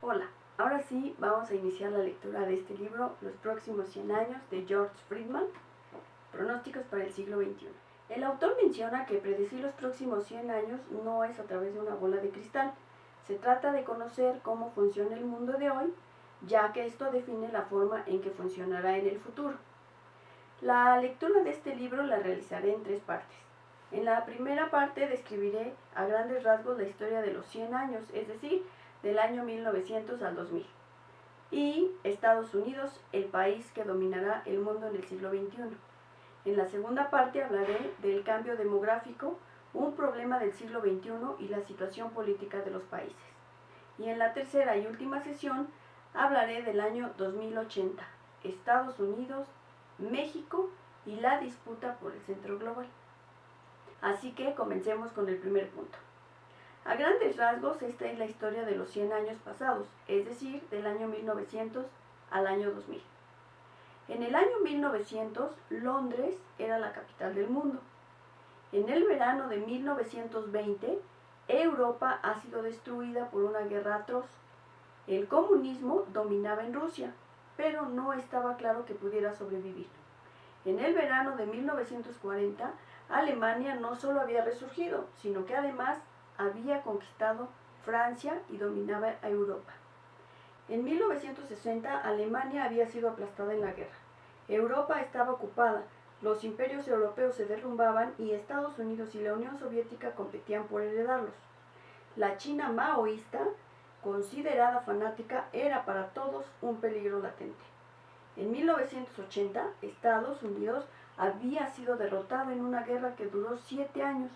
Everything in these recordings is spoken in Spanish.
Hola, ahora sí vamos a iniciar la lectura de este libro, Los próximos 100 años, de George Friedman, Pronósticos para el siglo XXI. El autor menciona que predecir los próximos 100 años no es a través de una bola de cristal. Se trata de conocer cómo funciona el mundo de hoy, ya que esto define la forma en que funcionará en el futuro. La lectura de este libro la realizaré en 3 partes. En la primera parte describiré a grandes rasgos la historia de los 100 años, es decir, del año 1900 al 2000. Y Estados Unidos, el país que dominará el mundo en el siglo XXI. En la segunda parte hablaré del cambio demográfico, un problema del siglo XXI y la situación política de los países. Y en la tercera y última sesión hablaré del año 2080, Estados Unidos, México y la disputa por el centro global. Así que comencemos con el primer punto. A grandes rasgos, esta es la historia de los 100 años pasados, es decir, del año 1900 al año 2000. En el año 1900, Londres era la capital del mundo. En el verano de 1920, Europa ha sido destruida por una guerra atroz. El comunismo dominaba en Rusia, pero no estaba claro que pudiera sobrevivir. En el verano de 1940, Alemania no solo había resurgido, sino que además había conquistado Francia y dominaba a Europa. En 1960, Alemania había sido aplastada en la guerra. Europa estaba ocupada, los imperios europeos se derrumbaban y Estados Unidos y la Unión Soviética competían por heredarlos. La China maoísta, considerada fanática, era para todos un peligro latente. En 1980, Estados Unidos había sido derrotado en una guerra que duró 7 años,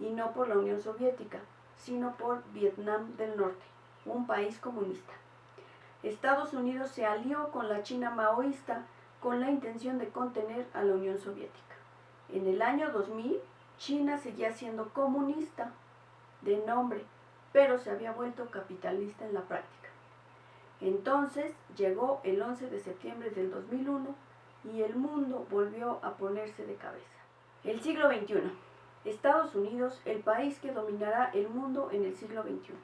y no por la Unión Soviética, sino por Vietnam del Norte, un país comunista. Estados Unidos se alió con la China maoísta con la intención de contener a la Unión Soviética. En el año 2000, China seguía siendo comunista de nombre, pero se había vuelto capitalista en la práctica. Entonces llegó el 11 de septiembre del 2001 y el mundo volvió a ponerse de cabeza. El siglo XXI. Estados Unidos, el país que dominará el mundo en el siglo XXI.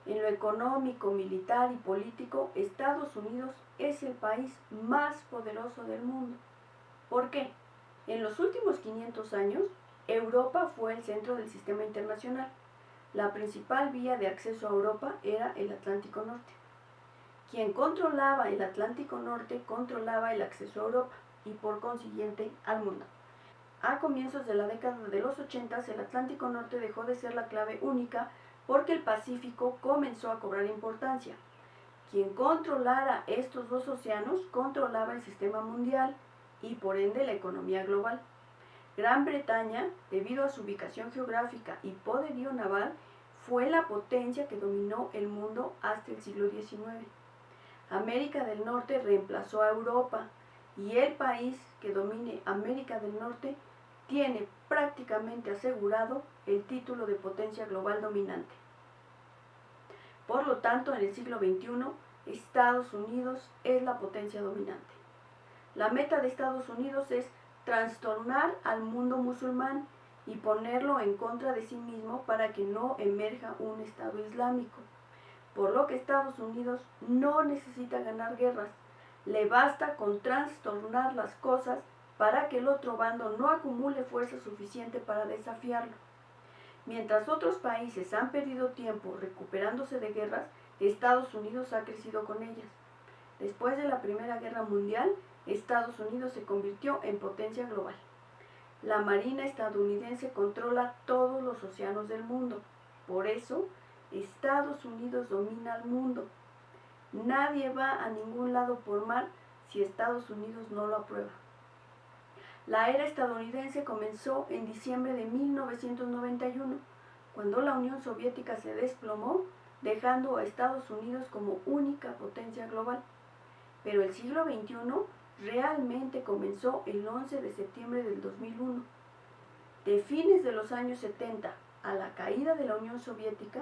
En lo económico, militar y político, Estados Unidos es el país más poderoso del mundo. ¿Por qué? En los últimos 500 años, Europa fue el centro del sistema internacional. La principal vía de acceso a Europa era el Atlántico Norte. Quien controlaba el Atlántico Norte controlaba el acceso a Europa y por consiguiente al mundo. A comienzos de la década de los 80, el Atlántico Norte dejó de ser la clave única porque el Pacífico comenzó a cobrar importancia. Quien controlara estos dos océanos controlaba el sistema mundial y por ende la economía global. Gran Bretaña, debido a su ubicación geográfica y poderío naval, fue la potencia que dominó el mundo hasta el siglo XIX. América del Norte reemplazó a Europa y el país que domine América del Norte tiene prácticamente asegurado el título de potencia global dominante. Por lo tanto, en el siglo XXI, Estados Unidos es la potencia dominante. La meta de Estados Unidos es trastornar al mundo musulmán y ponerlo en contra de sí mismo para que no emerja un Estado islámico. Por lo que Estados Unidos no necesita ganar guerras, le basta con trastornar las cosas para que el otro bando no acumule fuerza suficiente para desafiarlo. Mientras otros países han perdido tiempo recuperándose de guerras, Estados Unidos ha crecido con ellas. Después de la Primera Guerra Mundial, Estados Unidos se convirtió en potencia global. La Marina estadounidense controla todos los océanos del mundo. Por eso, Estados Unidos domina el mundo. Nadie va a ningún lado por mar si Estados Unidos no lo aprueba. La era estadounidense comenzó en diciembre de 1991, cuando la Unión Soviética se desplomó, dejando a Estados Unidos como única potencia global. Pero el siglo XXI realmente comenzó el 11 de septiembre del 2001. De fines de los años 70 a la caída de la Unión Soviética,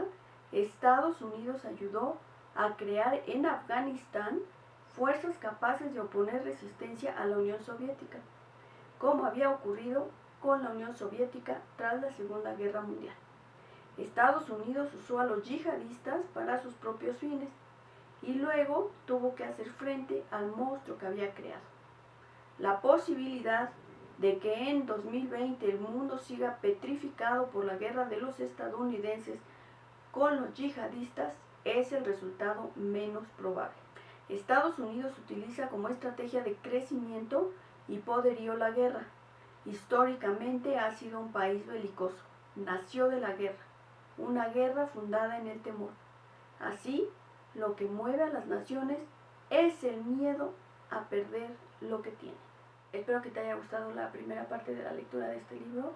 Estados Unidos ayudó a crear en Afganistán fuerzas capaces de oponer resistencia a la Unión Soviética, como había ocurrido con la Unión Soviética tras la Segunda Guerra Mundial. Estados Unidos usó a los yihadistas para sus propios fines y luego tuvo que hacer frente al monstruo que había creado. La posibilidad de que en 2020 el mundo siga petrificado por la guerra de los estadounidenses con los yihadistas es el resultado menos probable. Estados Unidos utiliza como estrategia de crecimiento y poderío la guerra. Históricamente ha sido un país belicoso, nació de la guerra, una guerra fundada en el temor. Así, lo que mueve a las naciones es el miedo a perder lo que tienen. Espero que te haya gustado la primera parte de la lectura de este libro.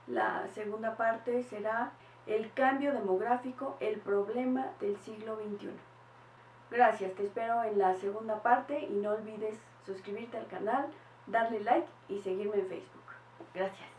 La segunda parte será el cambio demográfico, el problema del siglo XXI. Gracias, te espero en la segunda parte y no olvides suscribirte al canal, darle like y seguirme en Facebook. Gracias.